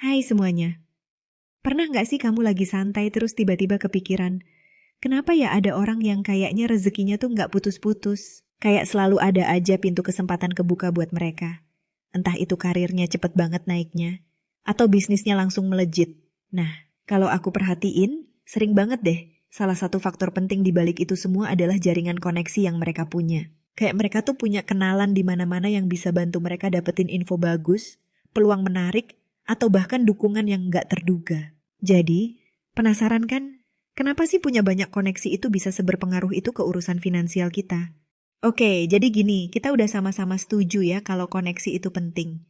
Hai semuanya, pernah nggak sih kamu lagi santai terus tiba-tiba kepikiran, kenapa ya ada orang yang kayaknya rezekinya tuh nggak putus-putus? Kayak selalu ada aja pintu kesempatan kebuka buat mereka. Entah itu karirnya cepet banget naiknya, atau bisnisnya langsung melejit. Nah, kalau aku perhatiin, sering banget deh, salah satu faktor penting di balik itu semua adalah jaringan koneksi yang mereka punya. Kayak mereka tuh punya kenalan di mana-mana yang bisa bantu mereka dapetin info bagus, peluang menarik, atau bahkan dukungan yang nggak terduga. Jadi, penasaran kan? Kenapa sih punya banyak koneksi itu bisa seberpengaruh itu ke urusan finansial kita? Oke, jadi gini, kita udah sama-sama setuju ya kalau koneksi itu penting.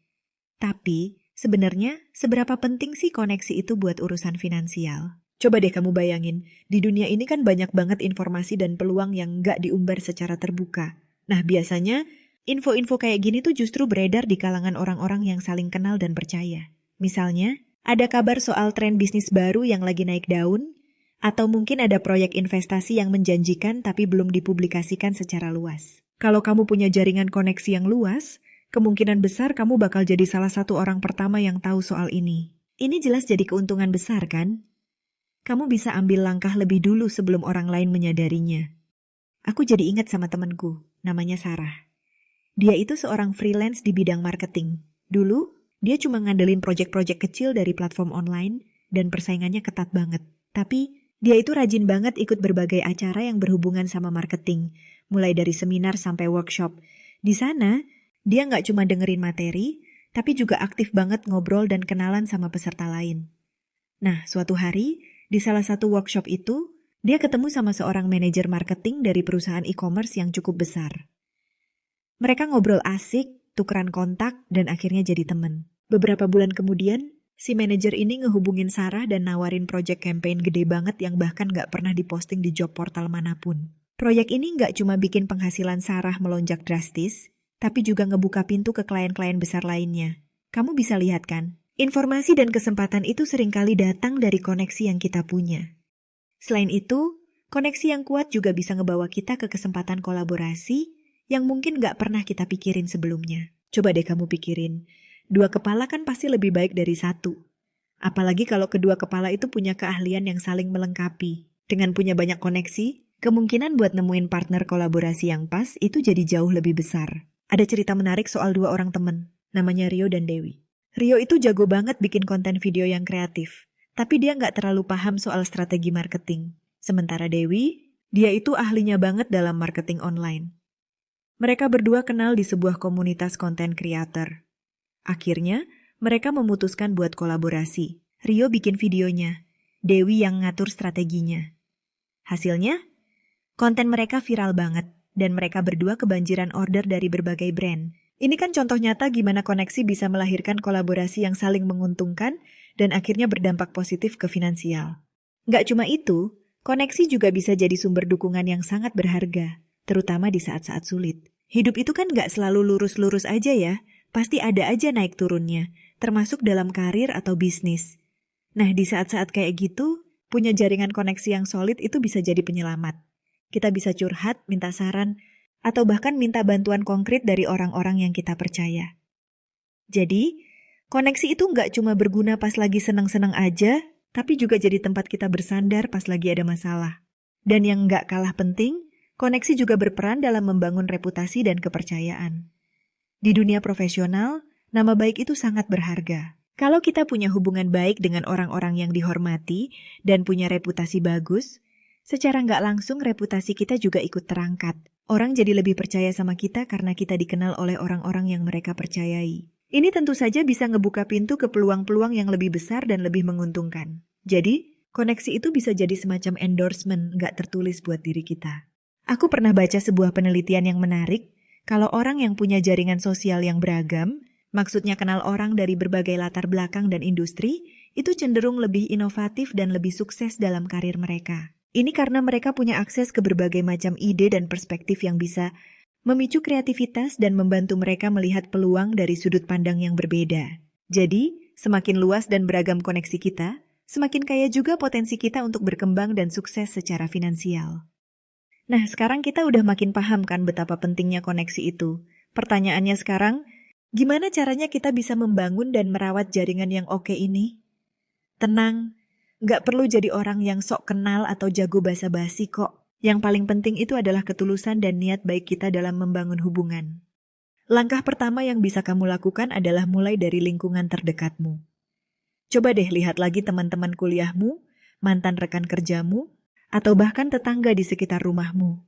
Tapi, sebenarnya seberapa penting sih koneksi itu buat urusan finansial? Coba deh kamu bayangin, di dunia ini kan banyak banget informasi dan peluang yang nggak diumbar secara terbuka. Nah, biasanya info-info kayak gini tuh justru beredar di kalangan orang-orang yang saling kenal dan percaya. Misalnya, ada kabar soal tren bisnis baru yang lagi naik daun, atau mungkin ada proyek investasi yang menjanjikan tapi belum dipublikasikan secara luas. Kalau kamu punya jaringan koneksi yang luas, kemungkinan besar kamu bakal jadi salah satu orang pertama yang tahu soal ini. Ini jelas jadi keuntungan besar kan? Kamu bisa ambil langkah lebih dulu sebelum orang lain menyadarinya. Aku jadi ingat sama temanku, namanya Sarah. Dia itu seorang freelance di bidang marketing. Dulu, dia cuma ngandelin proyek-proyek kecil dari platform online dan persaingannya ketat banget. Tapi, dia itu rajin banget ikut berbagai acara yang berhubungan sama marketing, mulai dari seminar sampai workshop. Di sana, dia nggak cuma dengerin materi, tapi juga aktif banget ngobrol dan kenalan sama peserta lain. Nah, suatu hari, di salah satu workshop itu, dia ketemu sama seorang manajer marketing dari perusahaan e-commerce yang cukup besar. Mereka ngobrol asik, tukeran kontak, dan akhirnya jadi teman. Beberapa bulan kemudian, si manajer ini ngehubungin Sarah dan nawarin proyek campaign gede banget yang bahkan gak pernah diposting di job portal manapun. Proyek ini gak cuma bikin penghasilan Sarah melonjak drastis, tapi juga ngebuka pintu ke klien-klien besar lainnya. Kamu bisa lihat kan, informasi dan kesempatan itu seringkali datang dari koneksi yang kita punya. Selain itu, koneksi yang kuat juga bisa ngebawa kita ke kesempatan kolaborasi yang mungkin gak pernah kita pikirin sebelumnya. Coba deh kamu pikirin, dua kepala kan pasti lebih baik dari satu. Apalagi kalau kedua kepala itu punya keahlian yang saling melengkapi. Dengan punya banyak koneksi, kemungkinan buat nemuin partner kolaborasi yang pas itu jadi jauh lebih besar. Ada cerita menarik soal dua orang temen, namanya Rio dan Dewi. Rio itu jago banget bikin konten video yang kreatif, tapi dia nggak terlalu paham soal strategi marketing. Sementara Dewi, dia itu ahlinya banget dalam marketing online. Mereka berdua kenal di sebuah komunitas konten creator. Akhirnya, mereka memutuskan buat kolaborasi. Rio bikin videonya, Dewi yang ngatur strateginya. Hasilnya, konten mereka viral banget, dan mereka berdua kebanjiran order dari berbagai brand. Ini kan contoh nyata gimana koneksi bisa melahirkan kolaborasi yang saling menguntungkan dan akhirnya berdampak positif ke finansial. Nggak cuma itu, koneksi juga bisa jadi sumber dukungan yang sangat berharga, terutama di saat-saat sulit. Hidup itu kan nggak selalu lurus-lurus aja ya, pasti ada aja naik turunnya, termasuk dalam karir atau bisnis. Nah, di saat-saat kayak gitu, punya jaringan koneksi yang solid itu bisa jadi penyelamat. Kita bisa curhat, minta saran, atau bahkan minta bantuan konkret dari orang-orang yang kita percaya. Jadi, koneksi itu nggak cuma berguna pas lagi senang-senang aja, tapi juga jadi tempat kita bersandar pas lagi ada masalah. Dan yang nggak kalah penting, koneksi juga berperan dalam membangun reputasi dan kepercayaan. Di dunia profesional, nama baik itu sangat berharga. Kalau kita punya hubungan baik dengan orang-orang yang dihormati dan punya reputasi bagus, secara nggak langsung reputasi kita juga ikut terangkat. Orang jadi lebih percaya sama kita karena kita dikenal oleh orang-orang yang mereka percayai. Ini tentu saja bisa ngebuka pintu ke peluang-peluang yang lebih besar dan lebih menguntungkan. Jadi, koneksi itu bisa jadi semacam endorsement nggak tertulis buat diri kita. Aku pernah baca sebuah penelitian yang menarik, kalau orang yang punya jaringan sosial yang beragam, maksudnya kenal orang dari berbagai latar belakang dan industri, itu cenderung lebih inovatif dan lebih sukses dalam karir mereka. Ini karena mereka punya akses ke berbagai macam ide dan perspektif yang bisa memicu kreativitas dan membantu mereka melihat peluang dari sudut pandang yang berbeda. Jadi, semakin luas dan beragam koneksi kita, semakin kaya juga potensi kita untuk berkembang dan sukses secara finansial. Nah, sekarang kita udah makin paham kan betapa pentingnya koneksi itu. Pertanyaannya sekarang, Gimana caranya kita bisa membangun dan merawat jaringan yang oke ini? Tenang, nggak perlu jadi orang yang sok kenal atau jago basa-basi kok. Yang paling penting itu adalah ketulusan dan niat baik kita dalam membangun hubungan. Langkah pertama yang bisa kamu lakukan adalah mulai dari lingkungan terdekatmu. Coba deh lihat lagi teman-teman kuliahmu, mantan rekan kerjamu, atau bahkan tetangga di sekitar rumahmu.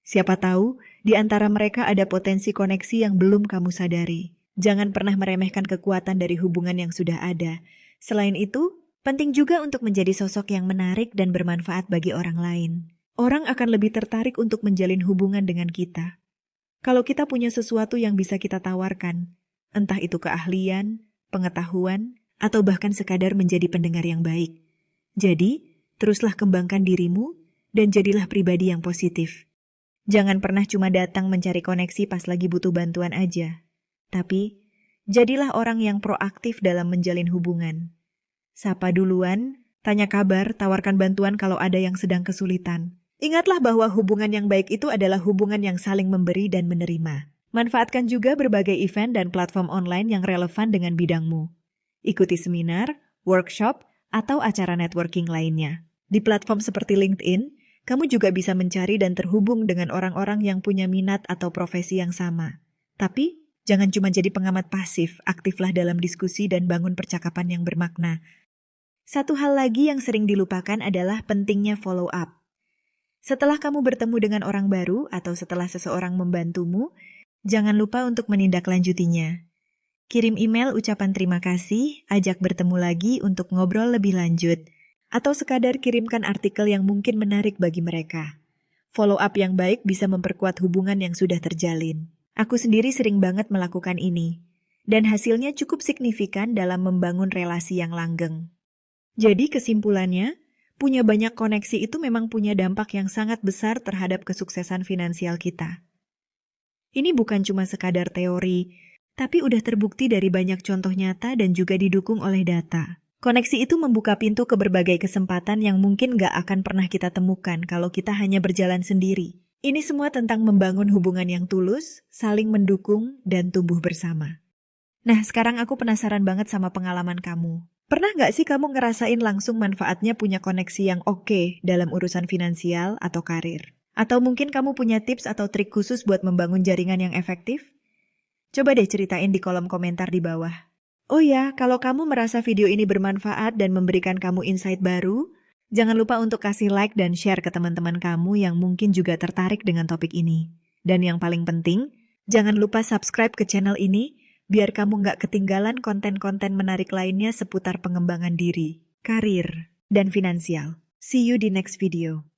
Siapa tahu, di antara mereka ada potensi koneksi yang belum kamu sadari. Jangan pernah meremehkan kekuatan dari hubungan yang sudah ada. Selain itu, penting juga untuk menjadi sosok yang menarik dan bermanfaat bagi orang lain. Orang akan lebih tertarik untuk menjalin hubungan dengan kita. Kalau kita punya sesuatu yang bisa kita tawarkan, entah itu keahlian, pengetahuan, atau bahkan sekadar menjadi pendengar yang baik. Jadi, teruslah kembangkan dirimu dan jadilah pribadi yang positif. Jangan pernah cuma datang mencari koneksi pas lagi butuh bantuan aja. Tapi, jadilah orang yang proaktif dalam menjalin hubungan. Sapa duluan, tanya kabar, tawarkan bantuan kalau ada yang sedang kesulitan. Ingatlah bahwa hubungan yang baik itu adalah hubungan yang saling memberi dan menerima. Manfaatkan juga berbagai event dan platform online yang relevan dengan bidangmu. Ikuti seminar, workshop, atau acara networking lainnya. Di platform seperti LinkedIn, kamu juga bisa mencari dan terhubung dengan orang-orang yang punya minat atau profesi yang sama. Tapi, jangan cuma jadi pengamat pasif, aktiflah dalam diskusi dan bangun percakapan yang bermakna. Satu hal lagi yang sering dilupakan adalah pentingnya follow up. Setelah kamu bertemu dengan orang baru atau setelah seseorang membantumu, jangan lupa untuk menindaklanjutinya. Kirim email ucapan terima kasih, ajak bertemu lagi untuk ngobrol lebih lanjut, atau sekadar kirimkan artikel yang mungkin menarik bagi mereka. Follow up yang baik bisa memperkuat hubungan yang sudah terjalin. Aku sendiri sering banget melakukan ini, dan hasilnya cukup signifikan dalam membangun relasi yang langgeng. Jadi kesimpulannya, punya banyak koneksi itu memang punya dampak yang sangat besar terhadap kesuksesan finansial kita. Ini bukan cuma sekadar teori, tapi udah terbukti dari banyak contoh nyata dan juga didukung oleh data. Koneksi itu membuka pintu ke berbagai kesempatan yang mungkin gak akan pernah kita temukan kalau kita hanya berjalan sendiri. Ini semua tentang membangun hubungan yang tulus, saling mendukung, dan tumbuh bersama. Nah, sekarang aku penasaran banget sama pengalaman kamu. Pernah gak sih kamu ngerasain langsung manfaatnya punya koneksi yang oke dalam urusan finansial atau karir? Atau mungkin kamu punya tips atau trik khusus buat membangun jaringan yang efektif? Coba deh ceritain di kolom komentar di bawah. Oh ya, kalau kamu merasa video ini bermanfaat dan memberikan kamu insight baru, jangan lupa untuk kasih like dan share ke teman-teman kamu yang mungkin juga tertarik dengan topik ini. Dan yang paling penting, jangan lupa subscribe ke channel ini, biar kamu nggak ketinggalan konten-konten menarik lainnya seputar pengembangan diri, karir, dan finansial. See you di next video.